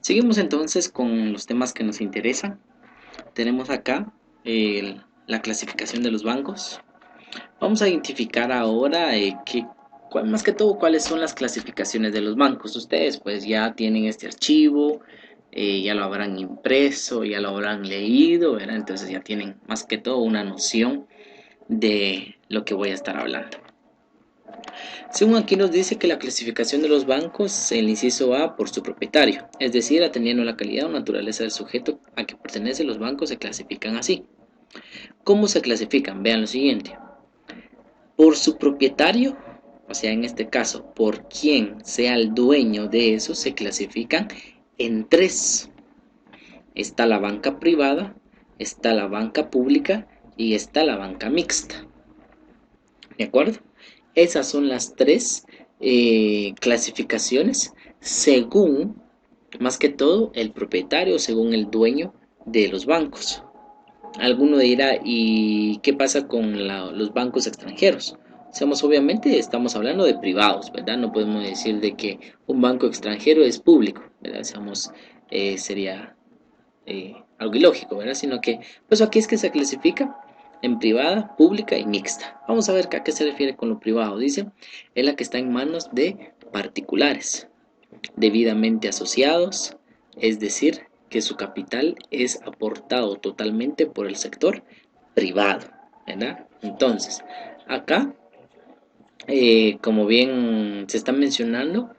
Seguimos entonces con los temas que nos interesan. Tenemos acá la clasificación de los bancos. Vamos a identificar ahora más que todo cuáles son las clasificaciones de los bancos. Ustedes pues ya tienen este archivo, ya lo habrán impreso, ya lo habrán leído, ¿verdad? Entonces ya tienen más que todo una noción de lo que voy a estar hablando. Según aquí nos dice que la clasificación de los bancos, el inciso A por su propietario, es decir, atendiendo a la calidad o naturaleza del sujeto a que pertenecen los bancos se clasifican así. ¿Cómo se clasifican? Vean lo siguiente. Por su propietario, o sea, en este caso, por quien sea el dueño de eso, se clasifican en tres. Está la banca privada, está la banca pública y está la banca mixta. ¿De acuerdo? Esas son las tres clasificaciones según, más que todo, el propietario, según el dueño de los bancos. Alguno dirá, ¿y qué pasa con los bancos extranjeros? Obviamente estamos hablando de privados, ¿verdad? No podemos decir de que un banco extranjero es público, ¿verdad? Sería algo ilógico, ¿verdad? Sino que, pues aquí es que se clasifica en privada, pública y mixta. Vamos a ver a qué se refiere con lo privado. Dice, es la que está en manos de particulares, debidamente asociados, es decir, que su capital es aportado totalmente por el sector privado, ¿verdad? Entonces, acá, como bien se está mencionando,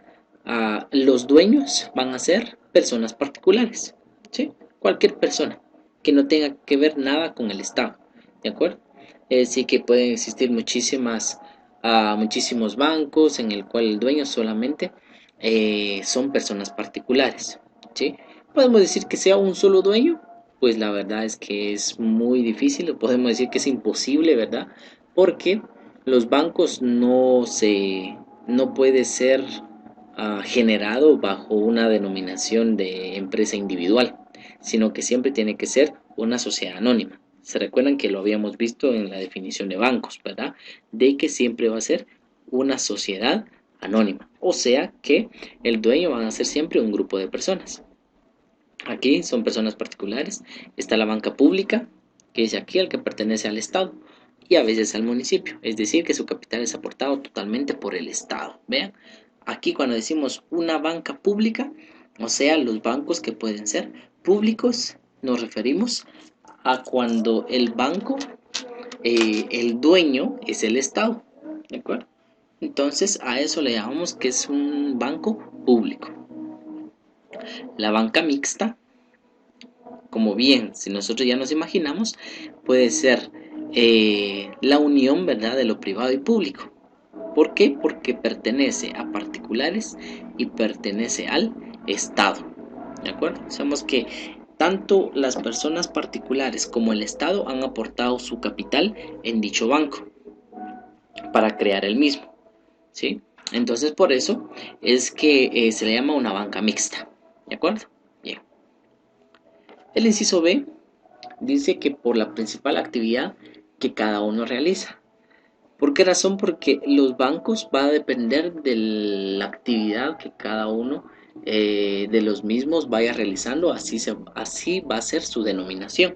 los dueños van a ser personas particulares, ¿sí? Cualquier persona que no tenga que ver nada con el Estado, ¿de acuerdo? Sí que pueden existir muchísimos bancos en el cual el dueño solamente son personas particulares, ¿sí? Podemos decir que sea un solo dueño, pues la verdad es que es muy difícil, podemos decir que es imposible, ¿verdad? Porque los bancos no puede ser generado bajo una denominación de empresa individual, sino que siempre tiene que ser una sociedad anónima. Se recuerdan que lo habíamos visto en la definición de bancos, ¿verdad? De que siempre va a ser una sociedad anónima, o sea que el dueño van a ser siempre un grupo de personas. Aquí son personas particulares, está la banca pública, que es aquí el que pertenece al Estado, y a veces al municipio, es decir, que su capital es aportado totalmente por el Estado. Vean, aquí cuando decimos una banca pública, o sea, los bancos que pueden ser públicos, nos referimos a cuando el banco, el dueño es el Estado, ¿de acuerdo? Entonces a eso le llamamos que es un banco público. La banca mixta, como bien, si nosotros ya nos imaginamos, puede ser la unión, ¿verdad?, de lo privado y público. ¿Por qué? Porque pertenece a particulares y pertenece al Estado. ¿De acuerdo? Sabemos que tanto las personas particulares como el Estado han aportado su capital en dicho banco para crear el mismo. ¿Sí? Entonces, por eso es que se le llama una banca mixta. ¿De acuerdo? Bien. El inciso B dice que por la principal actividad que cada uno realiza. ¿Por qué razón? Porque los bancos va a depender de la actividad que cada uno de los mismos vaya realizando, así va a ser su denominación.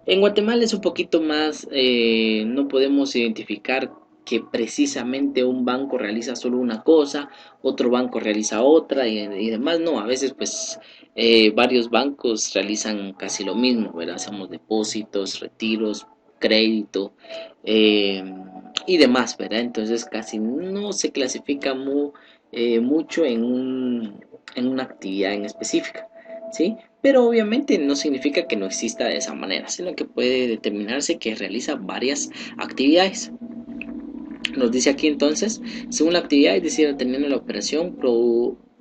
En Guatemala es un poquito más, no podemos identificar que precisamente un banco realiza solo una cosa, otro banco realiza otra y demás, no, a veces pues varios bancos realizan casi lo mismo, ¿verdad? Hacemos depósitos, retiros, crédito eh, y demás, ¿verdad? Entonces casi no se clasifica mucho en una actividad en específica, ¿sí? Pero obviamente no significa que no exista de esa manera, sino que puede determinarse que realiza varias actividades. Nos dice aquí entonces, según la actividad, es decir, teniendo la operación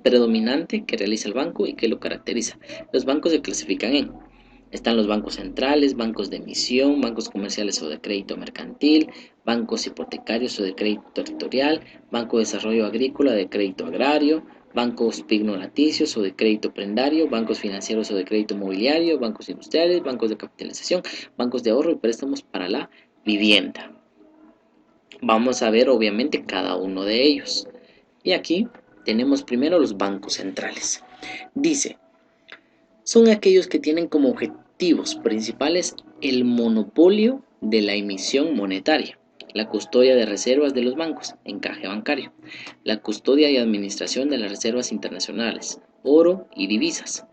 predominante que realiza el banco y que lo caracteriza. Los bancos se clasifican en, están los bancos centrales, bancos de emisión, bancos comerciales o de crédito mercantil, bancos hipotecarios o de crédito territorial, banco de desarrollo agrícola de crédito agrario, bancos pignolaticios o de crédito prendario, bancos financieros o de crédito mobiliario, bancos industriales, bancos de capitalización, bancos de ahorro y préstamos para la vivienda. Vamos a ver obviamente cada uno de ellos. Y aquí tenemos primero los bancos centrales. Dice, son aquellos que tienen como objetivos principales el monopolio de la emisión monetaria, la custodia de reservas de los bancos, encaje bancario, la custodia y administración de las reservas internacionales, oro y divisas,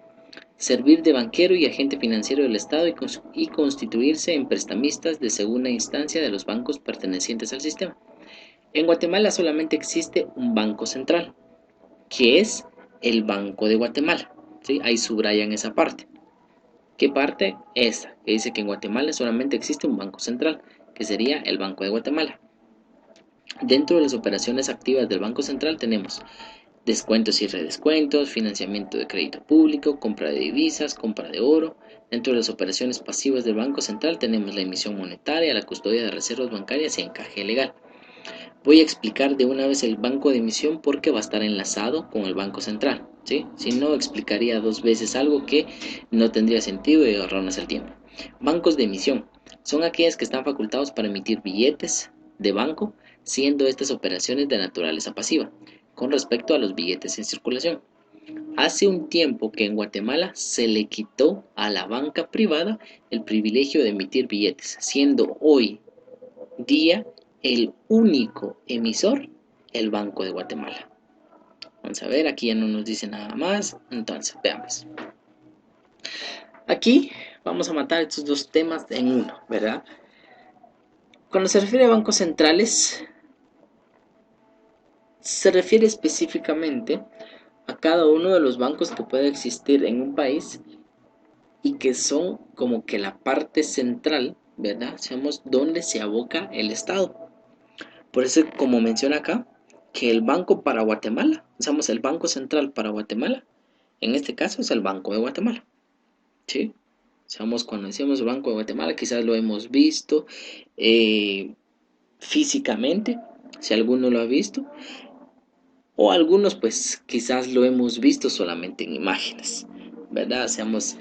servir de banquero y agente financiero del Estado y constituirse en prestamistas de segunda instancia de los bancos pertenecientes al sistema. En Guatemala solamente existe un banco central, que es el Banco de Guatemala. ¿Sí? Ahí subrayan esa parte. ¿Qué parte? Esta, que dice que en Guatemala solamente existe un banco central, que sería el Banco de Guatemala. Dentro de las operaciones activas del Banco Central tenemos descuentos y redescuentos, financiamiento de crédito público, compra de divisas, compra de oro. Dentro de las operaciones pasivas del Banco Central tenemos la emisión monetaria, la custodia de reservas bancarias y encaje legal. Voy a explicar de una vez el banco de emisión porque va a estar enlazado con el Banco Central, ¿sí? Si no, explicaría dos veces algo que no tendría sentido y ahorrarnos el tiempo. Bancos de emisión son aquellos que están facultados para emitir billetes de banco, siendo estas operaciones de naturaleza pasiva, con respecto a los billetes en circulación. Hace un tiempo que en Guatemala se le quitó a la banca privada el privilegio de emitir billetes, siendo hoy día el único emisor el Banco de Guatemala. Vamos a ver, aquí ya no nos dice nada más, entonces veamos. Aquí vamos a matar estos dos temas en uno, ¿verdad? Cuando se refiere a bancos centrales, se refiere específicamente a cada uno de los bancos que puede existir en un país y que son como que la parte central, ¿verdad? Sabemos dónde se aboca el Estado. Por eso, como menciona acá, que el banco para Guatemala, usamos el Banco Central para Guatemala, en este caso es el Banco de Guatemala, ¿sí? Sabemos cuando decimos el Banco de Guatemala, quizás lo hemos visto físicamente, si alguno lo ha visto, o algunos pues quizás lo hemos visto solamente en imágenes, ¿verdad? Seamos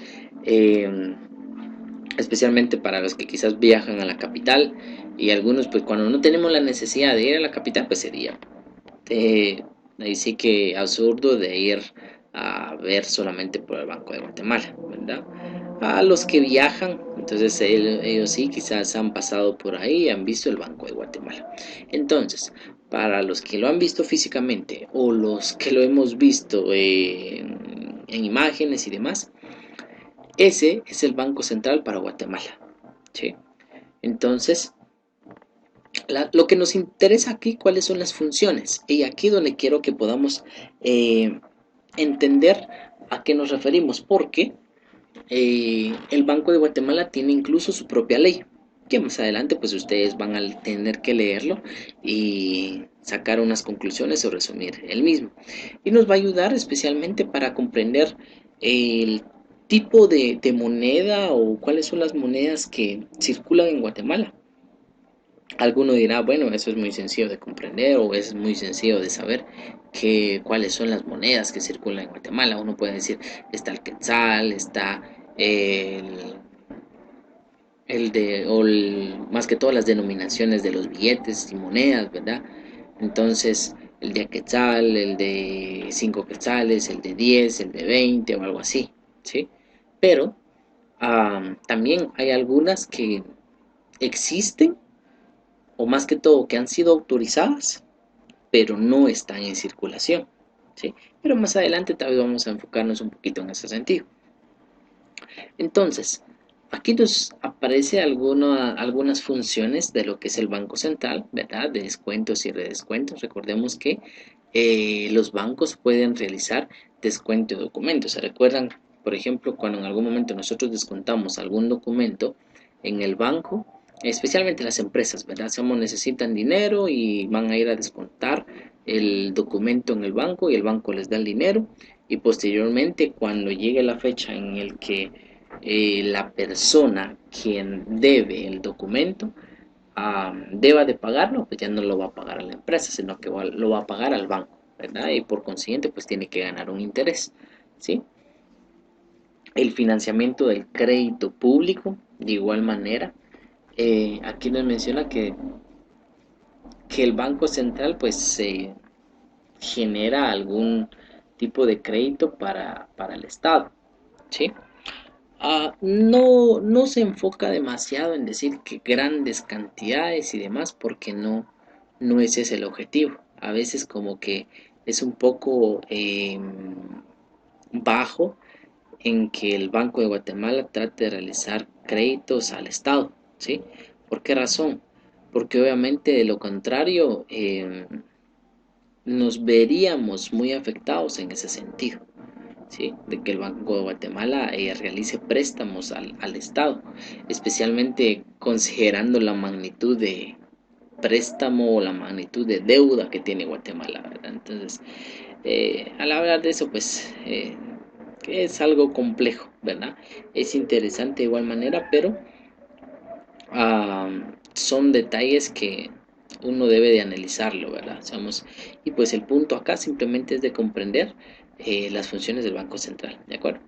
especialmente para los que quizás viajan a la capital y algunos pues cuando no tenemos la necesidad de ir a la capital pues sería ahí sí que absurdo de ir a ver solamente por el Banco de Guatemala, ¿verdad? A los que viajan, entonces ellos sí quizás han pasado por ahí y han visto el Banco de Guatemala. Entonces, para los que lo han visto físicamente o los que lo hemos visto en imágenes y demás, ese es el Banco Central para Guatemala, ¿sí? Entonces, lo que nos interesa aquí, cuáles son las funciones. Y aquí donde quiero que podamos entender a qué nos referimos, porque el Banco de Guatemala tiene incluso su propia ley, que más adelante pues ustedes van a tener que leerlo y sacar unas conclusiones o resumir el mismo. Y nos va a ayudar especialmente para comprender el tipo de moneda o cuáles son las monedas que circulan en Guatemala. Alguno dirá, bueno, eso es muy sencillo de comprender o es muy sencillo de saber cuáles son las monedas que circulan en Guatemala. Uno puede decir, está el quetzal, está el, más que todas las denominaciones de los billetes y monedas, ¿verdad? Entonces, el de quetzal, el de 5 quetzales, el de 10, el de 20 o algo así, ¿sí? Pero también hay algunas que existen o más que todo que han sido autorizadas, pero no están en circulación, ¿sí? Pero más adelante tal vez vamos a enfocarnos un poquito en ese sentido. Entonces, aquí nos aparece algunas funciones de lo que es el Banco Central, ¿verdad? De descuentos y redescuentos. Recordemos que los bancos pueden realizar descuento de documentos. ¿Se recuerdan, por ejemplo, cuando en algún momento nosotros descontamos algún documento en el banco? Especialmente las empresas, ¿verdad? Como necesitan dinero y van a ir a descontar el documento en el banco y el banco les da el dinero y posteriormente cuando llegue la fecha en el que la persona quien debe el documento deba de pagarlo, pues ya no lo va a pagar a la empresa, sino que lo va a pagar al banco, ¿verdad? Y por consiguiente pues tiene que ganar un interés, ¿sí? El financiamiento del crédito público, de igual manera, aquí nos menciona que el Banco Central pues genera algún tipo de crédito para el Estado, ¿sí? No se enfoca demasiado en decir que grandes cantidades y demás, porque no ese es el objetivo. A veces como que es un poco bajo en que el Banco de Guatemala trate de realizar créditos al Estado, ¿sí? ¿Por qué razón? Porque obviamente de lo contrario nos veríamos muy afectados en ese sentido, ¿sí? De que el Banco de Guatemala realice préstamos al Estado, especialmente considerando la magnitud de préstamo o la magnitud de deuda que tiene Guatemala, ¿verdad? Entonces, al hablar de eso, pues que es algo complejo, ¿verdad? Es interesante de igual manera, pero son detalles que uno debe de analizarlo, ¿verdad? Y pues el punto acá simplemente es de comprender las funciones del Banco Central, ¿de acuerdo?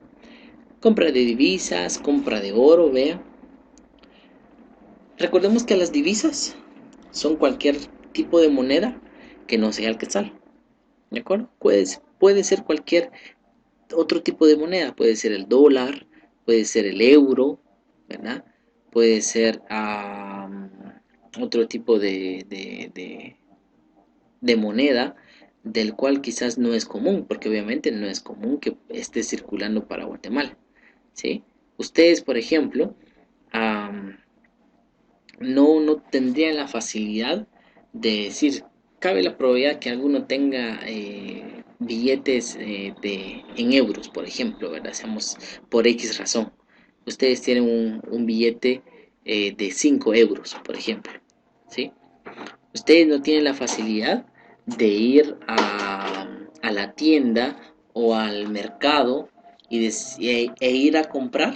Compra de divisas, compra de oro, vea. Recordemos que las divisas son cualquier tipo de moneda que no sea el quetzal, ¿de acuerdo? Puede ser cualquier otro tipo de moneda, puede ser el dólar, puede ser el euro, ¿verdad? Puede ser otro tipo de moneda del cual quizás no es común, porque obviamente no es común que esté circulando para Guatemala, ¿sí? Ustedes, por ejemplo, am, no tendrían la facilidad de decir, cabe la probabilidad que alguno tenga billetes en euros, por ejemplo, ¿verdad? Seamos por X razón. Ustedes tienen un billete de 5 euros, por ejemplo, ¿sí? Ustedes no tienen la facilidad de ir a la tienda o al mercado e ir a comprar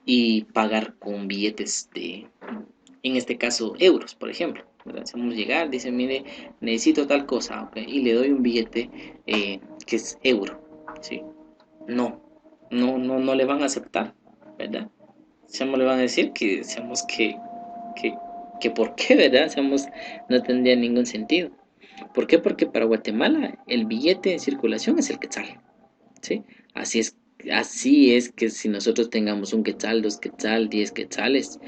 y pagar con billetes en este caso, euros, por ejemplo. ¿Verdad? Hacemos llegar, dice, mire, necesito tal cosa, okay, y le doy un billete que es euro, ¿sí? No, no le van a aceptar, ¿verdad? Seamos, le van a decir que, seamos que, que por qué, ¿verdad? Seamos, no tendría ningún sentido. ¿Por qué? Porque para Guatemala el billete en circulación es el quetzal, ¿sí? Así es, así es que si nosotros tengamos un quetzal, dos quetzal, 10 quetzales,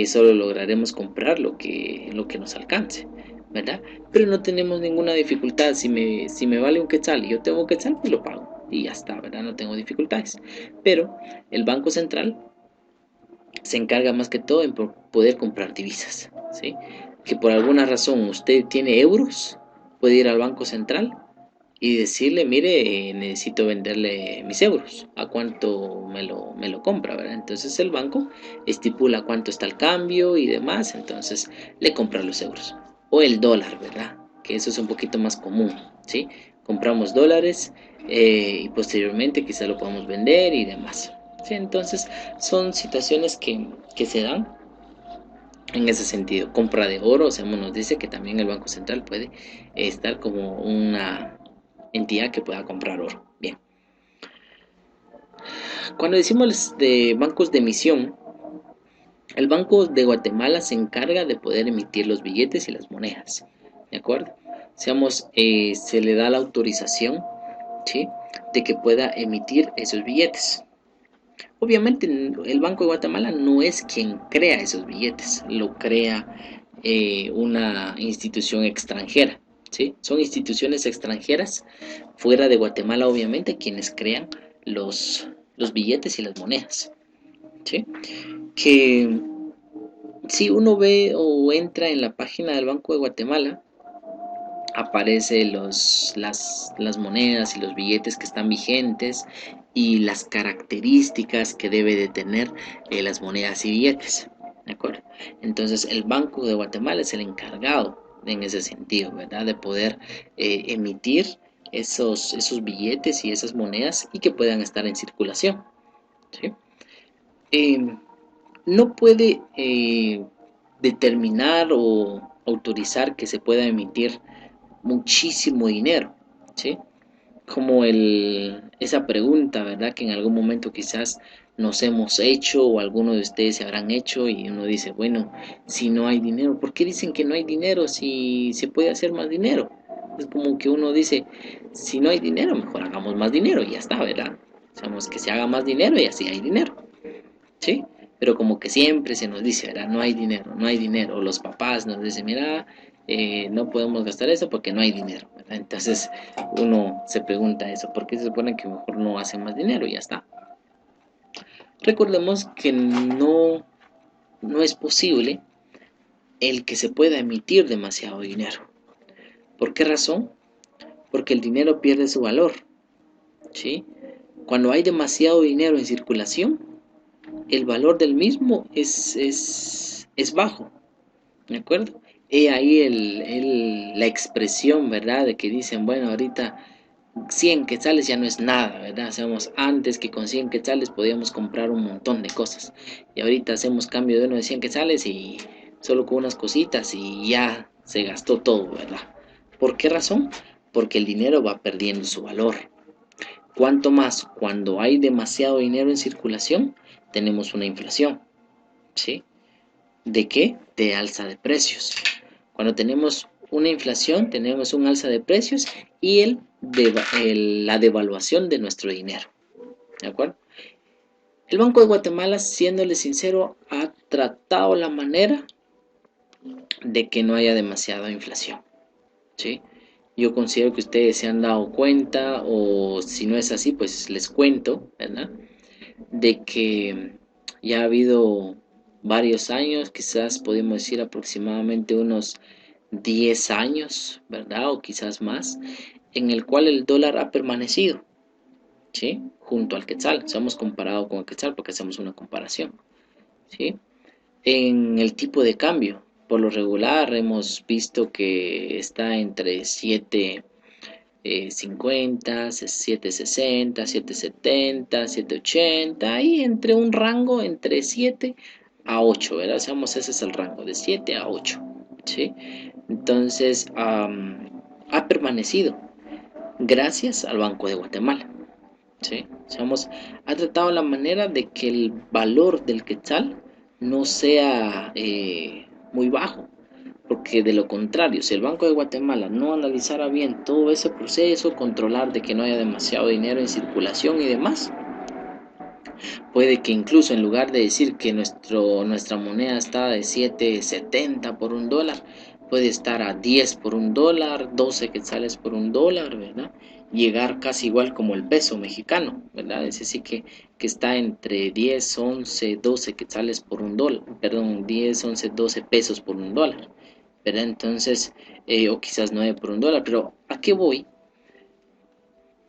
solo lograremos comprar lo que nos alcance, ¿verdad? Pero no tenemos ninguna dificultad. Si me vale un quetzal y yo tengo un quetzal, pues lo pago. Y ya está, ¿verdad? No tengo dificultades. Pero el Banco Central se encarga más que todo en poder comprar divisas, ¿sí? Que por alguna razón usted tiene euros, puede ir al Banco Central y decirle, mire, necesito venderle mis euros, ¿a cuánto me lo compra, verdad? Entonces el banco estipula cuánto está el cambio y demás, entonces le compra los euros. O el dólar, ¿verdad? Que eso es un poquito más común, ¿sí? Compramos dólares y posteriormente quizá lo podamos vender y demás. ¿Sí? Entonces son situaciones que se dan en ese sentido. Compra de oro, o sea, nos dice que también el Banco Central puede estar como una entidad que pueda comprar oro. Bien. Cuando decimos de bancos de emisión, el Banco de Guatemala se encarga de poder emitir los billetes y las monedas. ¿De acuerdo? Se le da la autorización, ¿sí? De que pueda emitir esos billetes. Obviamente el Banco de Guatemala no es quien crea esos billetes, lo crea una institución extranjera, ¿sí? Son instituciones extranjeras fuera de Guatemala, obviamente, quienes crean los billetes y las monedas, ¿sí? Que si uno ve o entra en la página del Banco de Guatemala, aparece las monedas y los billetes que están vigentes y las características que debe de tener las monedas y billetes, ¿de acuerdo? Entonces el Banco de Guatemala es el encargado en ese sentido, ¿verdad? De poder emitir esos billetes y esas monedas y que puedan estar en circulación, ¿sí? Eh, no puede determinar o autorizar que se pueda emitir muchísimo dinero, ¿sí? Como esa pregunta, ¿verdad? Que en algún momento quizás nos hemos hecho o algunos de ustedes se habrán hecho y uno dice, bueno, si no hay dinero, ¿por qué dicen que no hay dinero si se puede hacer más dinero? Es como que uno dice, si no hay dinero, mejor hagamos más dinero y ya está, ¿verdad? Sabemos que se haga más dinero y así hay dinero, ¿sí? Pero como que siempre se nos dice, ¿verdad? No hay dinero, no hay dinero. Los papás nos dicen, mira, no podemos gastar eso porque no hay dinero, ¿verdad? Entonces uno se pregunta eso, ¿por qué se supone que mejor no hacen más dinero y ya está? Recordemos que no es posible el que se pueda emitir demasiado dinero. ¿Por qué razón? Porque el dinero pierde su valor, ¿sí? Cuando hay demasiado dinero en circulación, el valor del mismo es bajo, ¿de acuerdo? He ahí la expresión, ¿verdad? De que dicen, bueno, ahorita 100 quetzales ya no es nada, ¿verdad? Hacemos antes que con 100 quetzales podíamos comprar un montón de cosas. Y ahorita hacemos cambio de uno de 100 quetzales y solo con unas cositas y ya se gastó todo, ¿verdad? ¿Por qué razón? Porque el dinero va perdiendo su valor. Cuanto más cuando hay demasiado dinero en circulación, tenemos una inflación, ¿sí? ¿De qué? De alza de precios. Cuando tenemos una inflación, tenemos un alza de precios y la devaluación de nuestro dinero. ¿De acuerdo? El Banco de Guatemala, siéndole sincero, ha tratado la manera de que no haya demasiada inflación. ¿Sí? Yo considero que ustedes se han dado cuenta, o si no es así, pues les cuento, ¿verdad? De que ya ha habido varios años, quizás podemos decir aproximadamente unos 10 años, ¿verdad? O quizás más, en el cual el dólar ha permanecido, ¿sí? Junto al quetzal. Se hemos comparado con el quetzal porque hacemos una comparación, ¿sí? En el tipo de cambio, por lo regular hemos visto que está entre 7.50, 7.60, 7.70, 7.80 y entre un rango entre 7 a 8, ¿verdad? Ese es el rango de 7 a 8, ¿sí? Entonces, ha permanecido gracias al Banco de Guatemala, ¿sí? Ha tratado la manera de que el valor del quetzal no sea muy bajo, porque de lo contrario, si el Banco de Guatemala no analizara bien todo ese proceso, controlar de que no haya demasiado dinero en circulación y demás, puede que incluso en lugar de decir que nuestra moneda está de 7.70 por un dólar, puede estar a 10 por un dólar, 12 quetzales por un dólar, ¿verdad? Llegar casi igual como el peso mexicano, ¿verdad? Es decir, que está entre 10, 11, 12 quetzales por un dólar, perdón, 10, 11, 12 pesos por un dólar, ¿verdad? Entonces, o quizás 9 por un dólar, pero ¿a qué voy?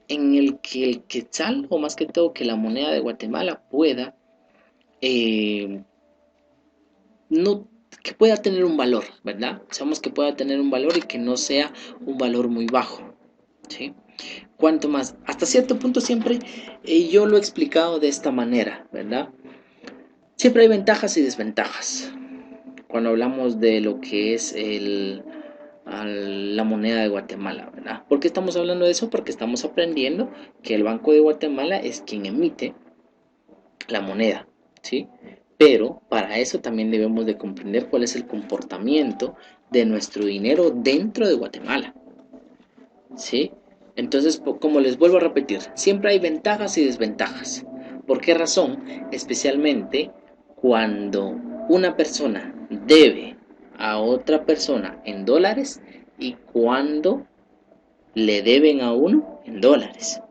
En el que el quetzal, o más que todo que la moneda de Guatemala pueda, eh, no, que pueda tener un valor, ¿verdad? Sabemos que pueda tener un valor y que no sea un valor muy bajo, ¿sí? Cuanto más, hasta cierto punto siempre yo lo he explicado de esta manera, ¿verdad? Siempre hay ventajas y desventajas cuando hablamos de lo que es la moneda de Guatemala, ¿verdad? ¿Por qué estamos hablando de eso? Porque estamos aprendiendo que el Banco de Guatemala es quien emite la moneda, ¿sí? Pero para eso también debemos de comprender cuál es el comportamiento de nuestro dinero dentro de Guatemala, ¿sí? Entonces, como les vuelvo a repetir, siempre hay ventajas y desventajas. ¿Por qué razón? Especialmente cuando una persona debe a otra persona en dólares y cuando le deben a uno en dólares,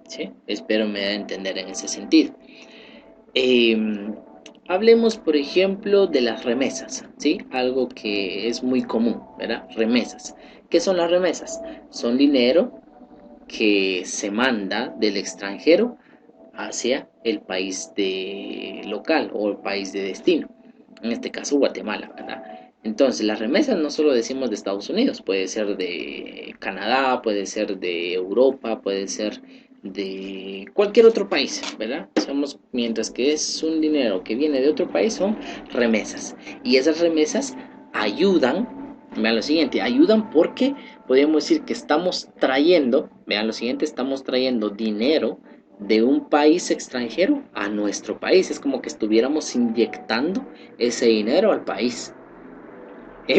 ¿sí? Espero me dé a entender en ese sentido. Eh, Hablemos, por ejemplo, de las remesas, ¿sí? Algo que es muy común, ¿verdad? Remesas. ¿Qué son las remesas? Son dinero que se manda del extranjero hacia el país de local o el país de destino. En este caso, Guatemala, ¿verdad? Entonces, las remesas no solo decimos de Estados Unidos, puede ser de Canadá, puede ser de Europa, puede ser de cualquier otro país, ¿verdad? Mientras que es un dinero que viene de otro país, son remesas. Y esas remesas ayudan, vean lo siguiente, ayudan porque podemos decir que estamos trayendo, vean lo siguiente, estamos trayendo dinero de un país extranjero a nuestro país. Es como que estuviéramos inyectando ese dinero al país.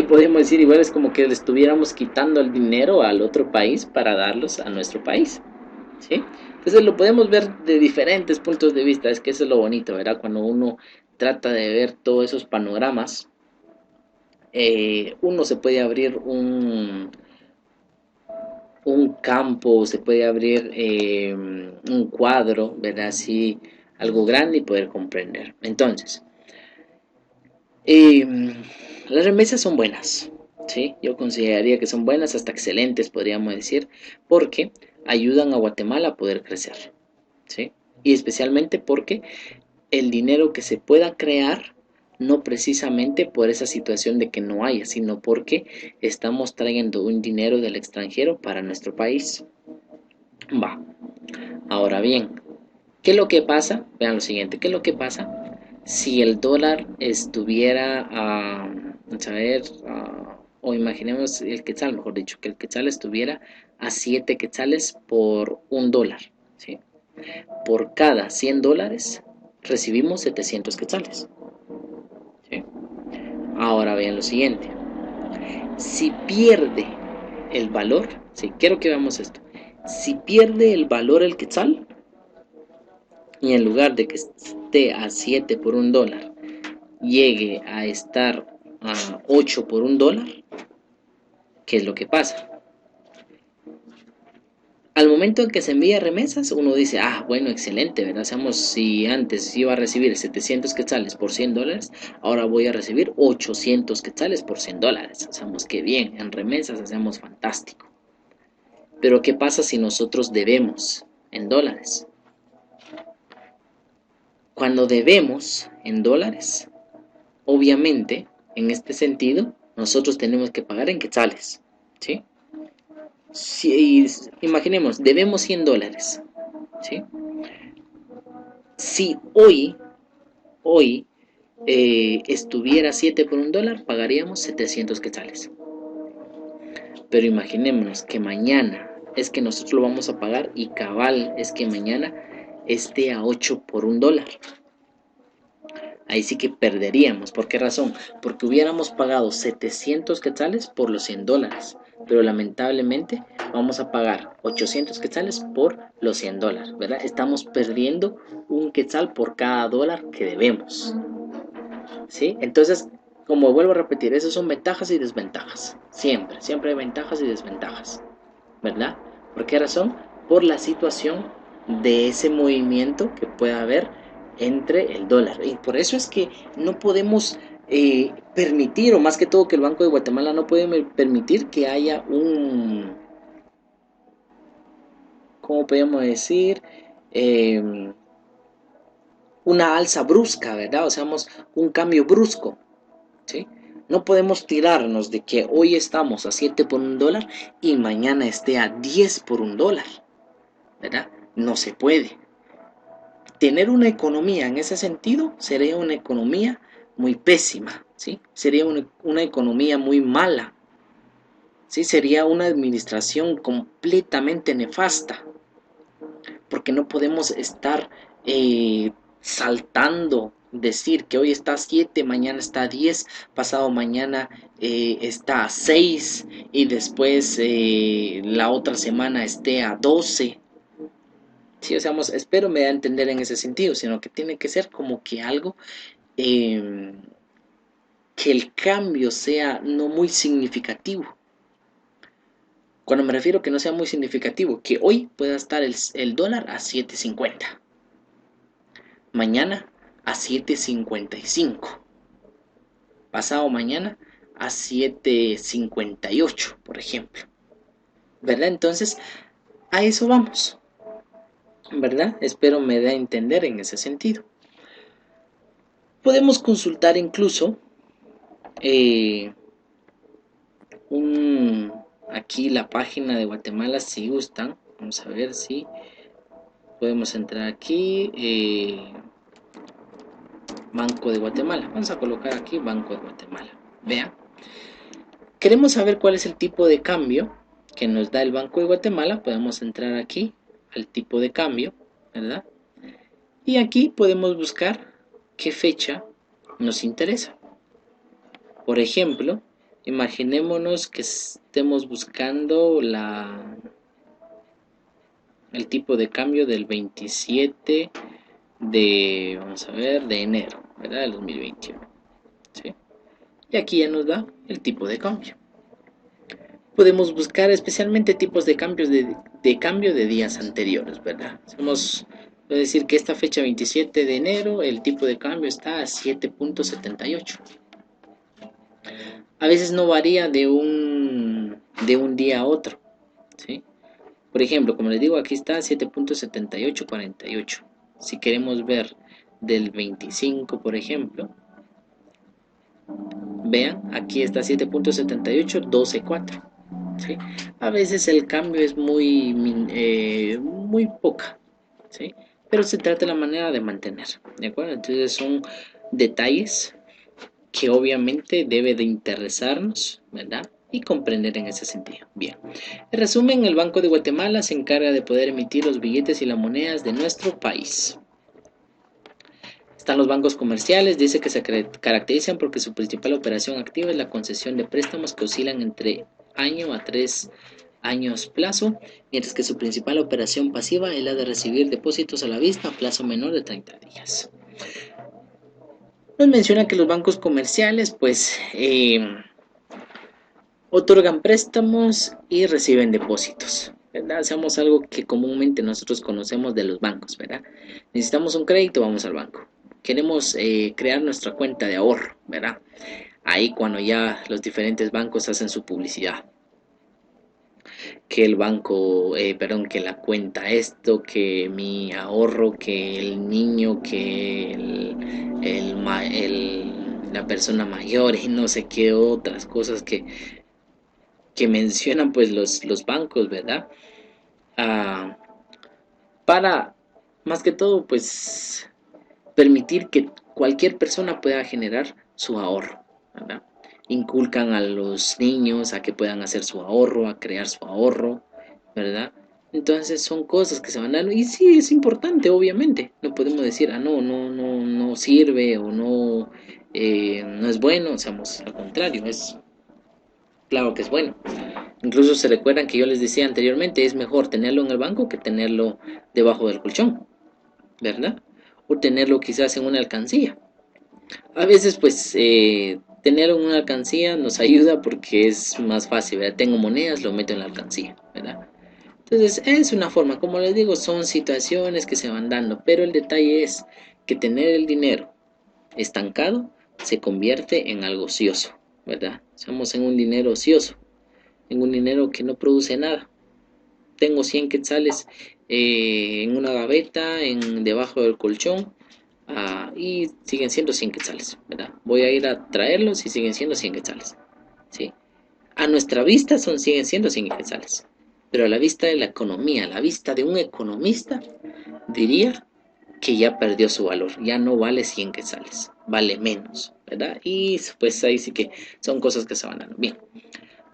Podemos decir igual es como que le estuviéramos quitando el dinero al otro país para darlos a nuestro país, ¿sí? Entonces lo podemos ver de diferentes puntos de vista, es que eso es lo bonito, ¿verdad? Cuando uno trata de ver todos esos panoramas, uno se puede abrir un campo, se puede abrir un cuadro, ¿verdad? Así, algo grande y poder comprender. Entonces, eh, las remesas son buenas, ¿sí? Yo consideraría que son buenas, hasta excelentes, podríamos decir, porque ayudan a Guatemala a poder crecer, ¿sí? Y especialmente porque el dinero que se pueda crear, no precisamente por esa situación de que no haya, sino porque estamos trayendo un dinero del extranjero para nuestro país. Va. Ahora bien, ¿qué es lo que pasa? Vean lo siguiente, ¿qué es lo que pasa si el dólar estuviera vamos a ver, o imaginemos el quetzal, mejor dicho, que el quetzal estuviera a 7 quetzales por un dólar, ¿sí? Por cada 100 dólares recibimos 700 quetzales, ¿sí? Ahora vean lo siguiente, si pierde el valor, sí, quiero que veamos esto, si pierde el valor el quetzal, y en lugar de que esté a 7 por un dólar, llegue a estar a 8 por un dólar, ¿qué es lo que pasa? Al momento en que se envía remesas, uno dice, bueno, excelente, ¿verdad? Seamos, si antes iba a recibir 700 quetzales por 100 dólares, ahora voy a recibir 800 quetzales por 100 dólares. Hacemos que bien, en remesas hacemos fantástico. Pero ¿qué pasa si nosotros debemos en dólares? Cuando debemos en dólares, obviamente, en este sentido, nosotros tenemos que pagar en quetzales, ¿sí? Si, imaginemos, debemos 100 dólares, ¿sí? Si hoy estuviera 7 por un dólar, pagaríamos 700 quetzales. Pero imaginémonos que mañana es que nosotros lo vamos a pagar y cabal es que mañana esté a 8 por un dólar. Ahí sí que perderíamos. ¿Por qué razón? Porque hubiéramos pagado 700 quetzales por los 100 dólares. Pero lamentablemente vamos a pagar 800 quetzales por los 100 dólares, ¿verdad? Estamos perdiendo un quetzal por cada dólar que debemos, ¿sí? Entonces, como vuelvo a repetir, esas son ventajas y desventajas. Siempre, siempre hay ventajas y desventajas, ¿verdad? ¿Por qué razón? Por la situación de ese movimiento que pueda haber entre el dólar. Y por eso es que no podemos permitir, o más que todo que el Banco de Guatemala no puede permitir que haya ¿cómo podemos decir? Eh, una alza brusca, ¿verdad? O sea, un cambio brusco, ¿sí? No podemos tirarnos de que hoy estamos a 7 por un dólar y mañana esté a 10 por un dólar, ¿verdad? No se puede. Tener una economía en ese sentido sería una economía muy pésima, ¿sí? Sería una economía muy mala, ¿sí? Sería una administración completamente nefasta, porque no podemos estar saltando, decir que hoy está a 7, mañana está a 10, pasado mañana está a 6 y después la otra semana esté a 12. Sí, o sea, espero me da a entender en ese sentido, sino que tiene que ser como que algo eh, que el cambio sea no muy significativo. Cuando me refiero que no sea muy significativo, que hoy pueda estar el dólar a 7.50, mañana a 7.55, pasado mañana a 7.58, por ejemplo, ¿verdad? Entonces, a eso vamos, ¿verdad? Espero me dé a entender en ese sentido. Podemos consultar incluso eh, aquí la página de Guatemala si gustan. Vamos a ver si podemos entrar aquí. Banco de Guatemala. Vamos a colocar aquí Banco de Guatemala. Vean. Queremos saber cuál es el tipo de cambio que nos da el Banco de Guatemala. Podemos entrar aquí al tipo de cambio, ¿verdad? Y aquí podemos buscar qué fecha nos interesa. Por ejemplo, Imaginémonos que estemos buscando el tipo de cambio del 27 de, vamos a ver, de enero, ¿verdad? Del 2021, ¿sí? Y aquí ya nos da el tipo de cambio. Podemos buscar especialmente tipos de cambios de cambio de días anteriores, ¿verdad? Vamos a decir que esta fecha 27 de enero el tipo de cambio está a 7.78. A veces no varía de un día a otro, ¿sí? Por ejemplo, como les digo, aquí está 7.7848. Si queremos ver del 25, por ejemplo, vean, aquí está 7.78, 12.4. ¿Sí? A veces el cambio es muy poca, ¿sí? Pero se trata de la manera de mantener, ¿de acuerdo? Entonces son detalles que obviamente debe de interesarnos, ¿verdad? Y comprender en ese sentido. Bien. En resumen, el Banco de Guatemala se encarga de poder emitir los billetes y las monedas de nuestro país. Están los bancos comerciales, dice que se caracterizan porque su principal operación activa es la concesión de préstamos que oscilan entre año a 3 años plazo, mientras que su principal operación pasiva es la de recibir depósitos a la vista a plazo menor de 30 días. Nos menciona que los bancos comerciales pues otorgan préstamos y reciben depósitos, ¿verdad? Hacemos algo que comúnmente nosotros conocemos de los bancos, ¿verdad? Necesitamos un crédito, vamos al banco. Queremos crear nuestra cuenta de ahorro, ¿verdad? Ahí cuando ya los diferentes bancos hacen su publicidad, que el banco, perdón, que la cuenta esto, que mi ahorro, que el niño, que la persona mayor y no sé qué otras cosas que mencionan pues los bancos, ¿verdad? Ah, para más que todo pues permitir que cualquier persona pueda generar su ahorro, ¿verdad? Inculcan a los niños a que puedan hacer su ahorro, a crear su ahorro, ¿verdad? Entonces son cosas que se van dando y sí es importante, obviamente. No podemos decir, no sirve o no es bueno, seamos al contrario, es claro que es bueno. Incluso se recuerdan que yo les decía anteriormente, es mejor tenerlo en el banco que tenerlo debajo del colchón, ¿verdad? O tenerlo quizás en una alcancía. A veces pues tenerlo en una alcancía nos ayuda porque es más fácil, ¿verdad? Tengo monedas, lo meto en la alcancía, ¿verdad? Entonces es una forma, como les digo, son situaciones que se van dando, pero el detalle es que tener el dinero estancado se convierte en algo ocioso, ¿verdad? Estamos en un dinero ocioso, en un dinero que no produce nada. Tengo 100 quetzales en una gaveta, debajo del colchón, y siguen siendo 100 quetzales, ¿verdad? Voy a ir a traerlos y siguen siendo 100 quetzales, ¿sí? A nuestra vista siguen siendo 100 quetzales, pero a la vista de la economía, a la vista de un economista, diría que ya perdió su valor, ya no vale 100 quetzales, vale menos, ¿verdad? Y pues ahí sí que son cosas que se van dando. Bien,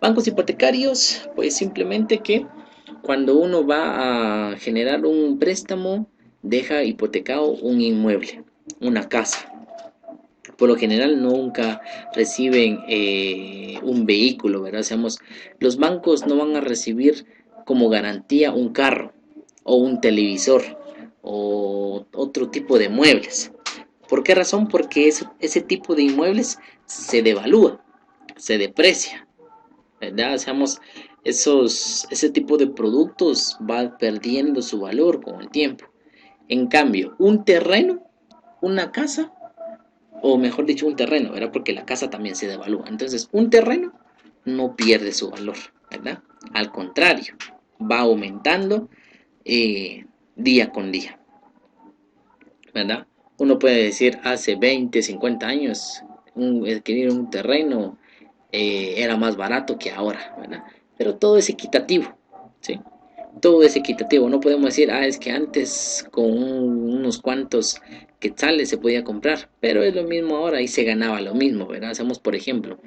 bancos hipotecarios, pues simplemente que cuando uno va a generar un préstamo, deja hipotecado un inmueble, una casa. Por lo general nunca reciben un vehículo, ¿verdad? Seamos, los bancos no van a recibir como garantía un carro o un televisor o otro tipo de muebles. ¿Por qué razón? Porque ese tipo de inmuebles se devalúa, se deprecia, ¿verdad? Seamos, ese tipo de productos va perdiendo su valor con el tiempo. En cambio, un terreno, una casa, o mejor dicho, un terreno, ¿verdad? Porque la casa también se devalúa. Entonces, un terreno no pierde su valor, ¿verdad? Al contrario, va aumentando día con día, ¿verdad? Uno puede decir, hace 20, 50 años, adquirir un terreno era más barato que ahora, ¿verdad? Pero todo es equitativo, ¿sí? Todo es equitativo, no podemos decir, es que antes con unos cuantos quetzales se podía comprar, pero es lo mismo ahora y se ganaba lo mismo, ¿verdad? Hacemos, por ejemplo,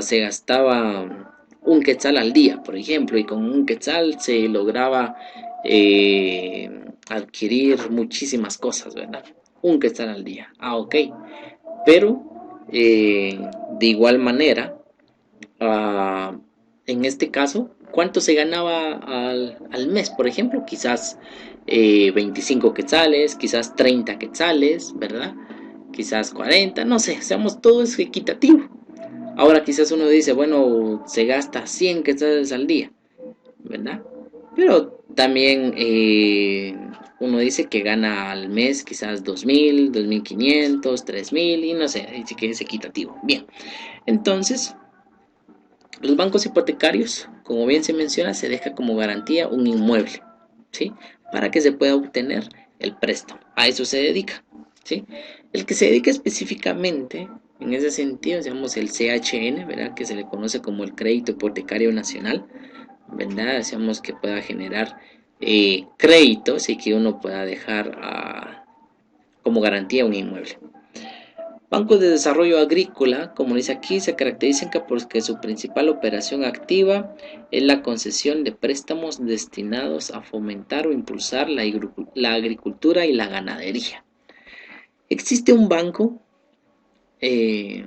se gastaba un quetzal al día, por ejemplo, y con un quetzal se lograba eh, adquirir muchísimas cosas, ¿verdad? Un quetzal al día, ok, pero de igual manera, Ah, en este caso, ¿cuánto se ganaba al mes? Por ejemplo, quizás 25 quetzales, quizás 30 quetzales, ¿verdad? Quizás 40, no sé, seamos todo es equitativo. Ahora quizás uno dice, bueno, se gasta 100 quetzales al día, ¿verdad? Pero también uno dice que gana al mes quizás 2000, 2500, 3000 y no sé, dice que es equitativo. Bien, entonces los bancos hipotecarios, como bien se menciona, se deja como garantía un inmueble, ¿sí? Para que se pueda obtener el préstamo. A eso se dedica, ¿sí? El que se dedica específicamente en ese sentido, digamos el CHN, ¿verdad? Que se le conoce como el Crédito Hipotecario Nacional, ¿verdad? Decíamos que pueda generar créditos y que uno pueda dejar como garantía un inmueble. Bancos de desarrollo agrícola, como dice aquí, se caracterizan porque su principal operación activa es la concesión de préstamos destinados a fomentar o impulsar la agricultura y la ganadería. Existe un banco, eh,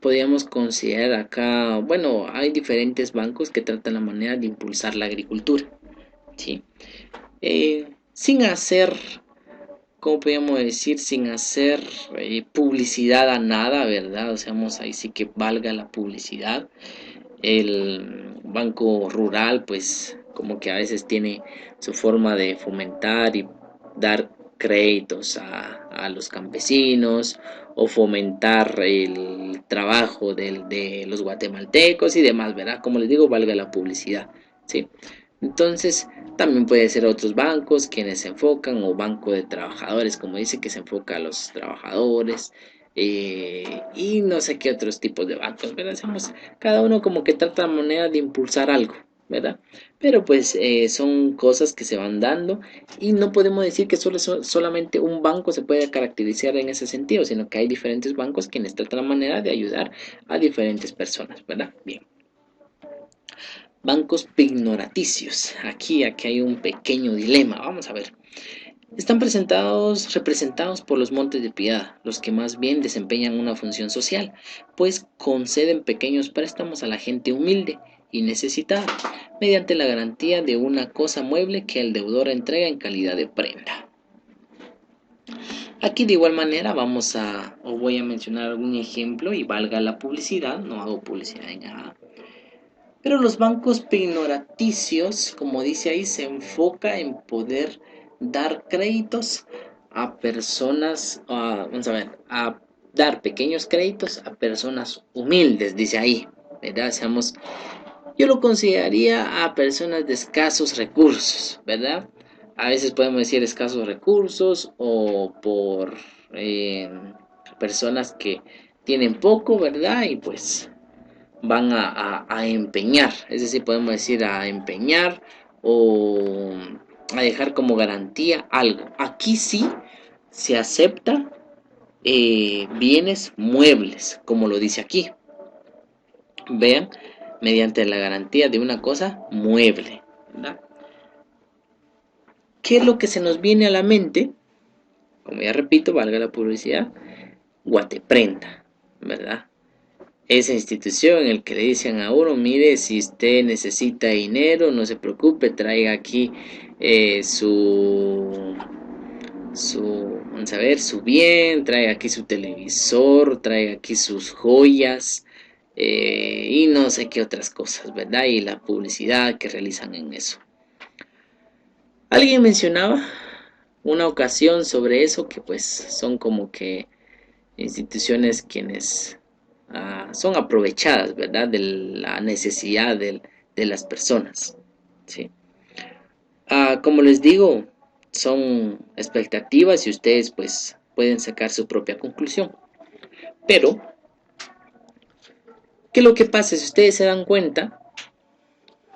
podríamos considerar acá, bueno, hay diferentes bancos que tratan la manera de impulsar la agricultura, ¿sí? Sin hacer, ¿cómo podríamos decir? Sin hacer publicidad a nada, ¿verdad? O sea, ahí sí que valga la publicidad. El banco rural, pues, como que a veces tiene su forma de fomentar y dar créditos a los campesinos o fomentar el trabajo de los guatemaltecos y demás, ¿verdad? Como les digo, valga la publicidad, ¿sí? Entonces, también puede ser otros bancos quienes se enfocan, o banco de trabajadores, como dice, que se enfoca a los trabajadores, y no sé qué otros tipos de bancos, ¿verdad? Cada uno como que trata la manera de impulsar algo, ¿verdad? Pero pues son cosas que se van dando y no podemos decir que solamente un banco se puede caracterizar en ese sentido, sino que hay diferentes bancos quienes tratan la manera de ayudar a diferentes personas, ¿verdad? Bien. Bancos pignoraticios. Aquí hay un pequeño dilema. Vamos a ver. Están representados por los Montes de Piedad, los que más bien desempeñan una función social, pues conceden pequeños préstamos a la gente humilde y necesitada, mediante la garantía de una cosa mueble que el deudor entrega en calidad de prenda. Aquí de igual manera o voy a mencionar algún ejemplo y valga la publicidad, no hago publicidad en nada. Pero los bancos pignoraticios, como dice ahí, se enfoca en poder dar créditos a personas, vamos a ver, a dar pequeños créditos a personas humildes, dice ahí, ¿verdad? Yo lo consideraría a personas de escasos recursos, ¿verdad? A veces podemos decir escasos recursos o por eh, personas que tienen poco, ¿verdad? Y pues van a empeñar, es decir, podemos decir a empeñar o a dejar como garantía algo. Aquí sí se acepta bienes muebles, como lo dice aquí. Vean, mediante la garantía de una cosa mueble, ¿verdad? ¿Qué es lo que se nos viene a la mente? Como ya repito, valga la publicidad, Guateprenda, ¿verdad? Esa institución en el que le dicen a uno, mire, si usted necesita dinero, no se preocupe, traiga aquí vamos a ver, su bien, traiga aquí su televisor, traiga aquí sus joyas y no sé qué otras cosas, ¿verdad? Y la publicidad que realizan en eso. Alguien mencionaba una ocasión sobre eso, que pues son como que instituciones quienes son aprovechadas, ¿verdad? De la necesidad de las personas, ¿sí? Como les digo, son expectativas y ustedes pues pueden sacar su propia conclusión. Pero, ¿qué es lo que pasa? Si ustedes se dan cuenta,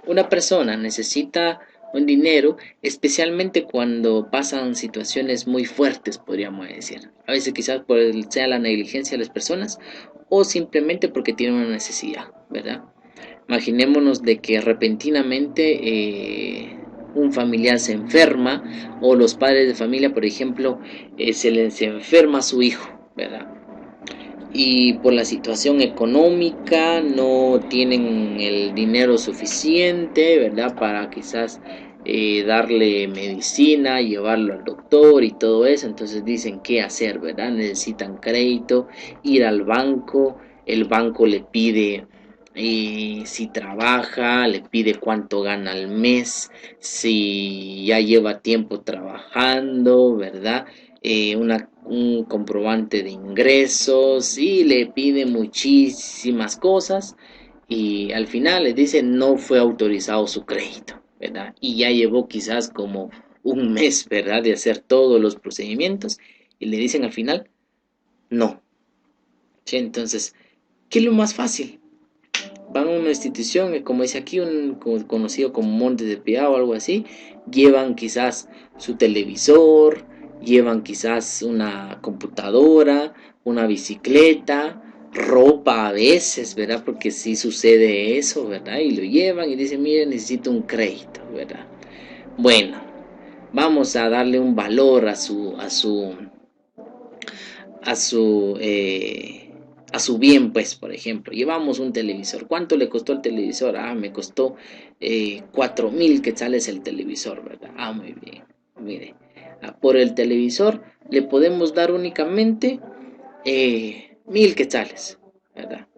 una persona necesita un dinero, especialmente cuando pasan situaciones muy fuertes, podríamos decir. A veces quizás sea la negligencia de las personas o simplemente porque tienen una necesidad, ¿verdad? Imaginémonos de que repentinamente un familiar se enferma o los padres de familia, por ejemplo, se les enferma a su hijo, ¿verdad? y por la situación económica no tienen el dinero suficiente, ¿verdad? Para quizás darle medicina, llevarlo al doctor y todo eso. Entonces dicen qué hacer, ¿verdad? Necesitan crédito, ir al banco, el banco le pide si trabaja, le pide cuánto gana al mes, si ya lleva tiempo trabajando, ¿verdad? Un comprobante de ingresos y le pide muchísimas cosas y al final le dice no fue autorizado su crédito, ¿verdad? Y ya llevó quizás como un mes, ¿verdad? De hacer todos los procedimientos y le dicen al final no. ¿Sí? Entonces, ¿qué es lo más fácil? Van a una institución, como dice aquí, conocido como Montes de Piedad o algo así, llevan quizás su televisor, llevan quizás una computadora, una bicicleta, ropa a veces, ¿verdad? Porque sí sucede eso, ¿verdad? Y lo llevan y dicen, mire, necesito un crédito, ¿verdad? Bueno, vamos a darle un valor a su bien, pues, por ejemplo, llevamos un televisor. ¿Cuánto le costó el televisor? Ah, me costó 4.000 quetzales el televisor, ¿verdad? Ah, muy bien. Mire, por el televisor le podemos dar únicamente 1.000 quetzales, ¿verdad?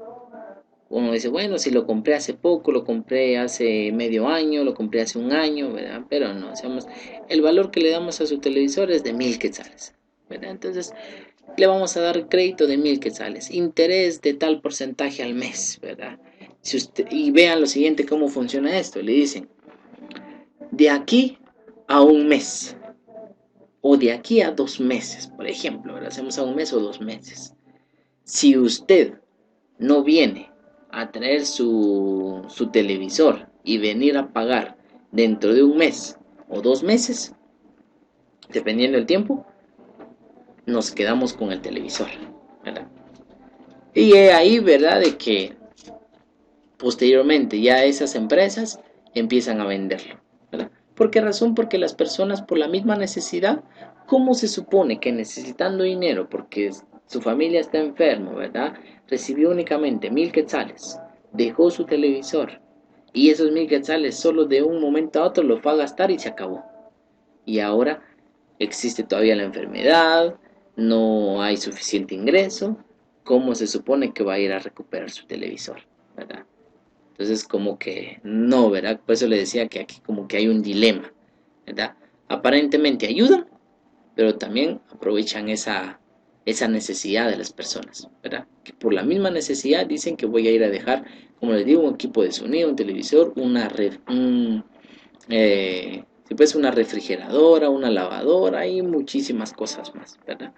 Uno dice, bueno, si lo compré hace poco, lo compré hace medio año, lo compré hace un año, ¿verdad? Pero no, el valor que le damos a su televisor es de 1.000 quetzales, ¿verdad? Entonces, le vamos a dar crédito de 1.000 quetzales, interés de tal porcentaje al mes, ¿verdad? Si usted, y vean lo siguiente, cómo funciona esto. Le dicen, de aquí a un mes, o de aquí a 2 meses, por ejemplo, ¿verdad? Hacemos a un mes o 2 meses. Si usted no viene a traer su televisor y venir a pagar dentro de un mes o 2 meses, dependiendo del tiempo, nos quedamos con el televisor, ¿verdad? Y ahí, ¿verdad? De que posteriormente ya esas empresas empiezan a venderlo, ¿verdad? ¿Por qué razón? Porque las personas por la misma necesidad, ¿cómo se supone que necesitando dinero porque su familia está enfermo, ¿verdad? Recibió únicamente 1.000 quetzales, dejó su televisor y esos 1.000 quetzales solo de un momento a otro los va a gastar y se acabó. Y ahora existe todavía la enfermedad, no hay suficiente ingreso, ¿cómo se supone que va a ir a recuperar su televisor, ¿verdad? Entonces, como que no, ¿verdad? Por eso le decía que aquí como que hay un dilema, ¿verdad? Aparentemente ayudan, pero también aprovechan esa necesidad de las personas, ¿verdad? Que por la misma necesidad dicen que voy a ir a dejar, como les digo, un equipo de sonido, un televisor, si pues una refrigeradora, una lavadora y muchísimas cosas más, ¿verdad?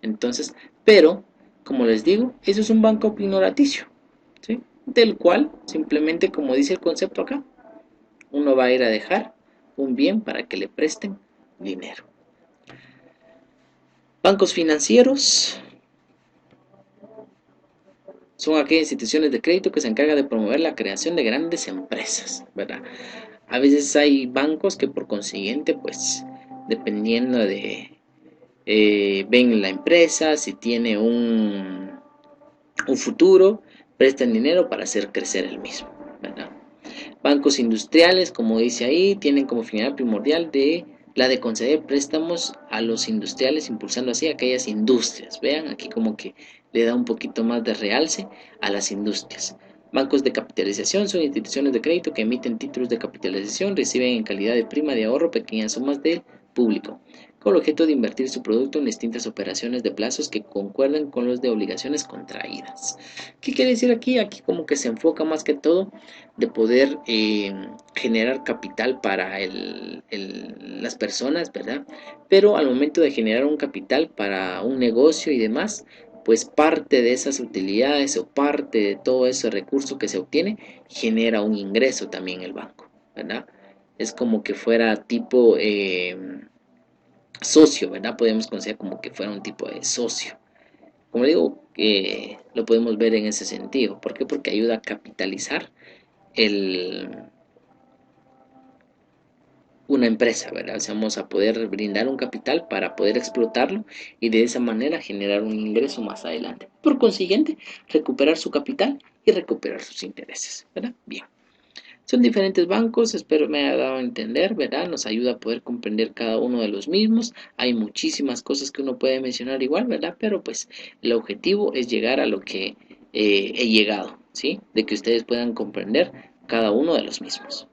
Entonces, pero, como les digo, eso es un banco ignoraticio, ¿sí? Del cual, simplemente como dice el concepto acá, uno va a ir a dejar un bien para que le presten dinero. Bancos financieros son aquellas instituciones de crédito que se encargan de promover la creación de grandes empresas, ¿verdad? A veces hay bancos que por consiguiente, pues, dependiendo de, ven la empresa, si tiene un futuro, prestan dinero para hacer crecer el mismo, ¿verdad? Bancos industriales, como dice ahí, tienen como finalidad primordial la de conceder préstamos a los industriales, impulsando así aquellas industrias. Vean, aquí como que le da un poquito más de realce a las industrias. Bancos de capitalización son instituciones de crédito que emiten títulos de capitalización, reciben en calidad de prima de ahorro pequeñas sumas del público, con el objeto de invertir su producto en distintas operaciones de plazos que concuerden con los de obligaciones contraídas. ¿Qué quiere decir aquí? Aquí como que se enfoca más que todo de poder generar capital para las personas, ¿verdad? Pero al momento de generar un capital para un negocio y demás, pues parte de esas utilidades o parte de todo ese recurso que se obtiene genera un ingreso también el banco, ¿verdad? Es como que fuera tipo socio, ¿verdad? Podemos considerar como que fuera un tipo de socio. Como digo, lo podemos ver en ese sentido. ¿Por qué? Porque ayuda a capitalizar el, una empresa, ¿verdad? O sea, vamos a poder brindar un capital para poder explotarlo y de esa manera generar un ingreso más adelante. Por consiguiente, recuperar su capital y recuperar sus intereses, ¿verdad? Bien. Son diferentes bancos, espero me haya dado a entender, ¿verdad? Nos ayuda a poder comprender cada uno de los mismos. Hay muchísimas cosas que uno puede mencionar igual, ¿verdad? Pero pues el objetivo es llegar a lo que he llegado, ¿sí? De que ustedes puedan comprender cada uno de los mismos.